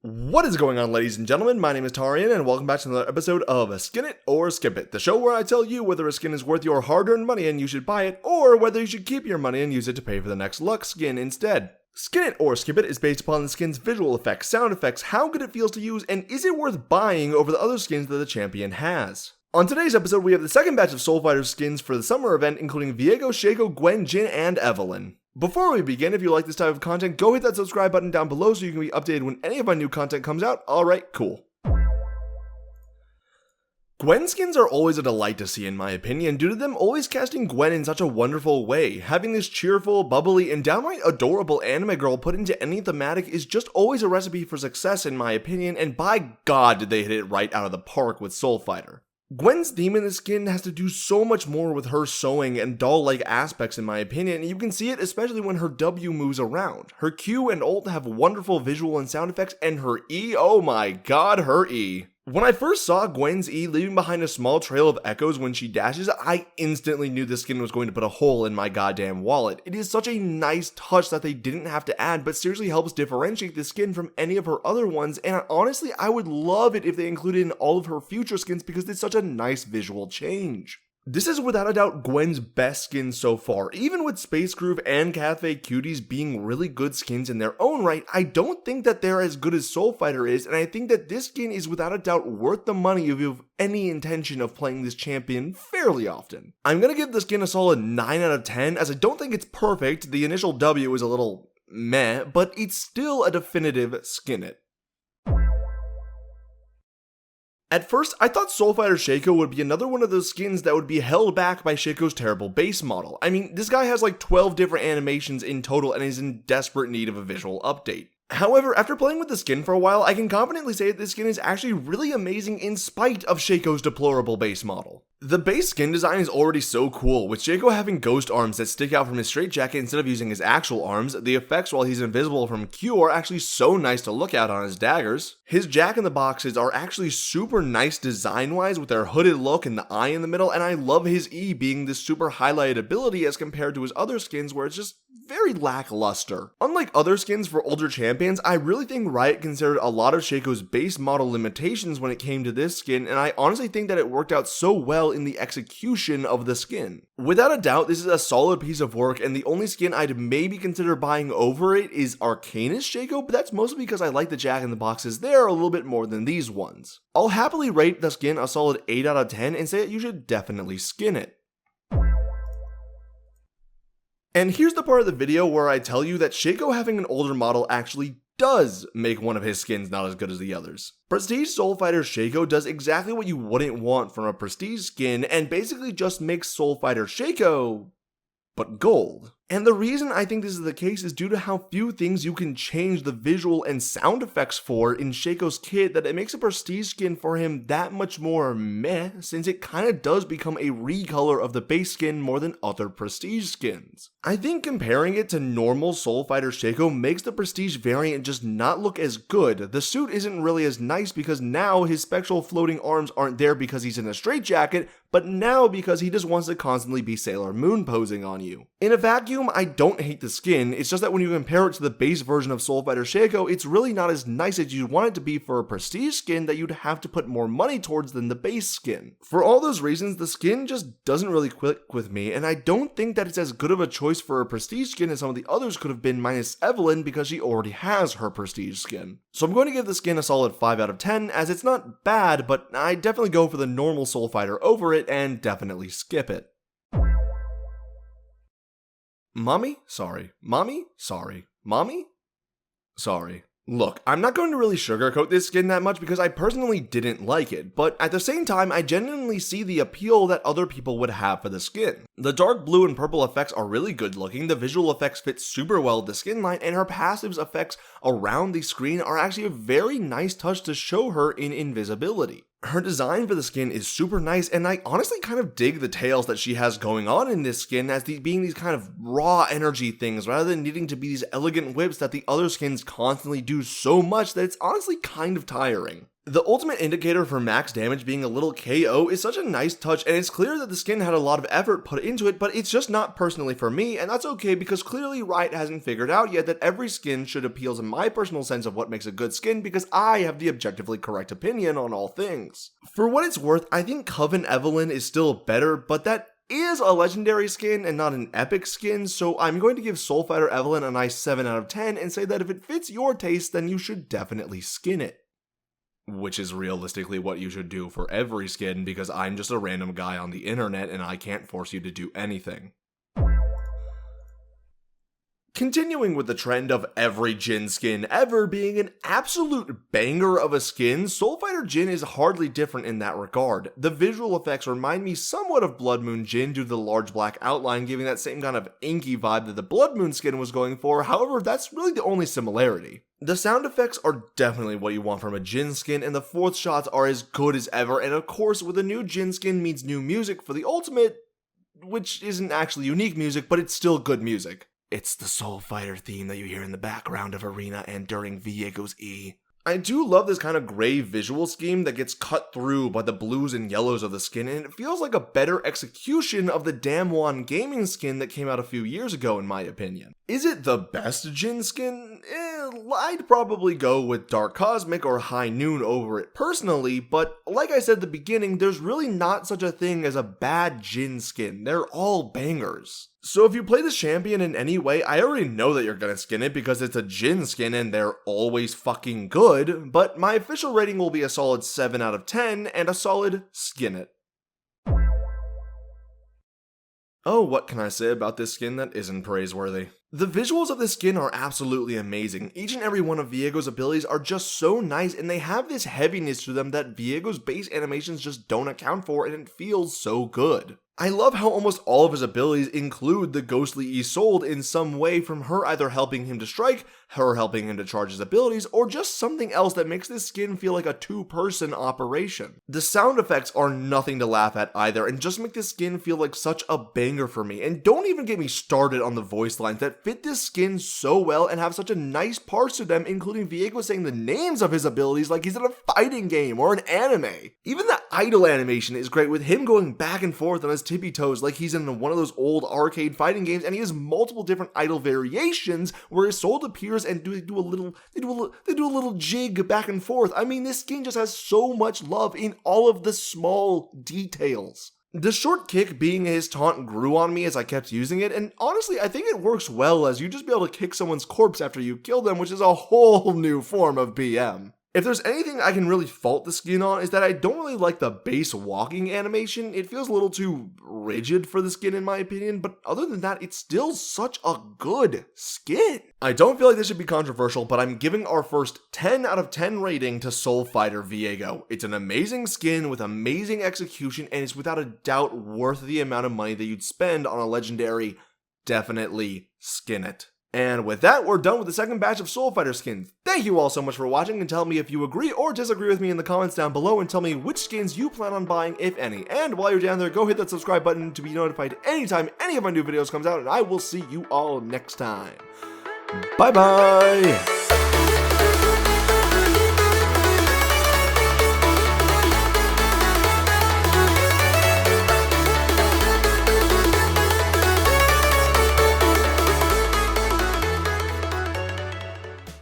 What is going on, ladies and gentlemen? My name is Tarian, and welcome back to another episode of Skin It or Skip It, the show where I tell you whether a skin is worth your hard-earned money and you should buy it, or whether you should keep your money and use it to pay for the next luck skin instead. Skin It or Skip It is based upon the skin's visual effects, sound effects, how good it feels to use, and is it worth buying over the other skins that the champion has. On today's episode, we have the second batch of Soul Fighter skins for the summer event, including Viego, Shaco, Gwen, Jhin, and Evelynn. Before we begin, if you like this type of content, go hit that subscribe button down below so you can be updated when any of my new content comes out. Alright, cool. Gwen skins are always a delight to see in my opinion, due to them always casting Gwen in such a wonderful way. Having this cheerful, bubbly, and downright adorable anime girl put into any thematic is just always a recipe for success in my opinion, and by God did they hit it right out of the park with Soul Fighter. Gwen's theme in the skin has to do so much more with her sewing and doll-like aspects in my opinion, and you can see it especially when her W moves around. Her Q and ult have wonderful visual and sound effects, and her E, oh my god, her E. When I first saw Gwen's E leaving behind a small trail of echoes when she dashes, I instantly knew this skin was going to put a hole in my goddamn wallet. It is such a nice touch that they didn't have to add, but seriously helps differentiate the skin from any of her other ones, and honestly, I would love it if they included it in all of her future skins because it's such a nice visual change. This is without a doubt Gwen's best skin so far. Even with Space Groove and Cafe Cuties being really good skins in their own right, I don't think that they're as good as Soul Fighter is, and I think that this skin is without a doubt worth the money if you have any intention of playing this champion fairly often. I'm gonna give the skin a solid 9 out of 10, as I don't think it's perfect. The initial W is a little meh, but it's still a definitive skin it. At first, I thought Soul Fighter Shaco would be another one of those skins that would be held back by Shaco's terrible base model. I mean, this guy has like 12 different animations in total and is in desperate need of a visual update. However, after playing with the skin for a while, I can confidently say that this skin is actually really amazing in spite of Shaco's deplorable base model. The base skin design is already so cool, with Shaco having ghost arms that stick out from his straitjacket instead of using his actual arms. The effects while he's invisible from Q are actually so nice to look at on his daggers. His jack-in-the-boxes are actually super nice design-wise with their hooded look and the eye in the middle, and I love his E being this super highlighted ability as compared to his other skins where it's just very lackluster. Unlike other skins for older champions, I really think Riot considered a lot of Shaco's base model limitations when it came to this skin, and I honestly think that it worked out so well in the execution of the skin. Without a doubt, this is a solid piece of work, and the only skin I'd maybe consider buying over it is Arcanus Shaco, but that's mostly because I like the jack-in-the-boxes there a little bit more than these ones. I'll happily rate the skin a solid 8 out of 10 and say that you should definitely skin it. And here's the part of the video where I tell you that Shaco having an older model actually does make one of his skins not as good as the others. Prestige Soul Fighter Shaco does exactly what you wouldn't want from a prestige skin and basically just makes Soul Fighter Shaco, but gold. And the reason I think this is the case is due to how few things you can change the visual and sound effects for in Shaco's kit that it makes a prestige skin for him that much more meh, since it kinda does become a recolor of the base skin more than other prestige skins. I think comparing it to normal Soul Fighter Shaco makes the prestige variant just not look as good. The suit isn't really as nice because now his spectral floating arms aren't there because he's in a straitjacket, but now because he just wants to constantly be Sailor Moon posing on you. In a vacuum, I don't hate the skin, it's just that when you compare it to the base version of Soul Fighter Shaco, it's really not as nice as you'd want it to be for a prestige skin that you'd have to put more money towards than the base skin. For all those reasons, the skin just doesn't really click with me, and I don't think that it's as good of a choice for a prestige skin as some of the others could have been minus Evelynn because she already has her prestige skin. So I'm going to give the skin a solid 5 out of 10 as it's not bad, but I definitely go for the normal Soul Fighter over it and definitely skip it. Mommy? Sorry. Mommy? Sorry. Mommy? Sorry. Look, I'm not going to really sugarcoat this skin that much because I personally didn't like it, but at the same time, I genuinely see the appeal that other people would have for the skin. The dark blue and purple effects are really good looking, the visual effects fit super well with the skin line, and her passives effects around the screen are actually a very nice touch to show her in invisibility. Her design for the skin is super nice, and I honestly kind of dig the tails that she has going on in this skin as being these kind of raw energy things rather than needing to be these elegant whips that the other skins constantly do so much that it's honestly kind of tiring. The ultimate indicator for max damage being a little KO is such a nice touch, and it's clear that the skin had a lot of effort put into it, but it's just not personally for me, and that's okay because clearly Riot hasn't figured out yet that every skin should appeal to my personal sense of what makes a good skin because I have the objectively correct opinion on all things. For what it's worth, I think Coven Evelynn is still better, but that is a legendary skin and not an epic skin, so I'm going to give Soulfighter Evelynn a nice 7 out of 10 and say that if it fits your taste, then you should definitely skin it. Which is realistically what you should do for every skin because I'm just a random guy on the internet and I can't force you to do anything. Continuing with the trend of every Jhin skin ever being an absolute banger of a skin, Soulfighter Jhin is hardly different in that regard. The visual effects remind me somewhat of Blood Moon Jhin due to the large black outline giving that same kind of inky vibe that the Blood Moon skin was going for, however that's really the only similarity. The sound effects are definitely what you want from a Jhin skin, and the fourth shots are as good as ever, and of course with a new Jhin skin means new music for the ultimate, which isn't actually unique music, but it's still good music. It's the Soulfighter theme that you hear in the background of Arena and during Viego's E. I do love this kind of gray visual scheme that gets cut through by the blues and yellows of the skin, and it feels like a better execution of the Damwon gaming skin that came out a few years ago in my opinion. Is it the best Jhin skin? I'd probably go with Dark Cosmic or High Noon over it personally, but like I said at the beginning, there's really not such a thing as a bad Jhin skin. They're all bangers. So if you play this champion in any way, I already know that you're gonna skin it because it's a Jhin skin and they're always fucking good, but my official rating will be a solid 7 out of 10 and a solid skin it. Oh, what can I say about this skin that isn't praiseworthy? The visuals of this skin are absolutely amazing. Each and every one of Viego's abilities are just so nice and they have this heaviness to them that Viego's base animations just don't account for, and it feels so good. I love how almost all of his abilities include the Ghostly Isolde in some way, from her either helping him to strike, her helping him to charge his abilities, or just something else that makes this skin feel like a two-person operation. The sound effects are nothing to laugh at either, and just make this skin feel like such a banger for me. And don't even get me started on the voice lines that fit this skin so well and have such a nice parts to them, including Viego saying the names of his abilities like he's in a fighting game or an anime. Even the idle animation is great, with him going back and forth on his tippy toes like he's in one of those old arcade fighting games, and he has multiple different idle variations where Isolde appears and they do a little jig back and forth. I mean, this skin just has so much love in all of the small details. The short kick being his taunt grew on me as I kept using it, and honestly I think it works well as you just be able to kick someone's corpse after you kill them, which is a whole new form of BM. If there's anything I can really fault the skin on, is that I don't really like the base walking animation. It feels a little too rigid for the skin in my opinion, but other than that, it's still such a good skin. I don't feel like this should be controversial, but I'm giving our first 10 out of 10 rating to Soulfighter Viego. It's an amazing skin with amazing execution, and it's without a doubt worth the amount of money that you'd spend on a legendary. Definitely skin it. And with that, we're done with the second batch of Soulfighter skins. Thank you all so much for watching, and tell me if you agree or disagree with me in the comments down below, and tell me which skins you plan on buying, if any. And while you're down there, go hit that subscribe button to be notified anytime any of my new videos comes out, and I will see you all next time. Bye bye!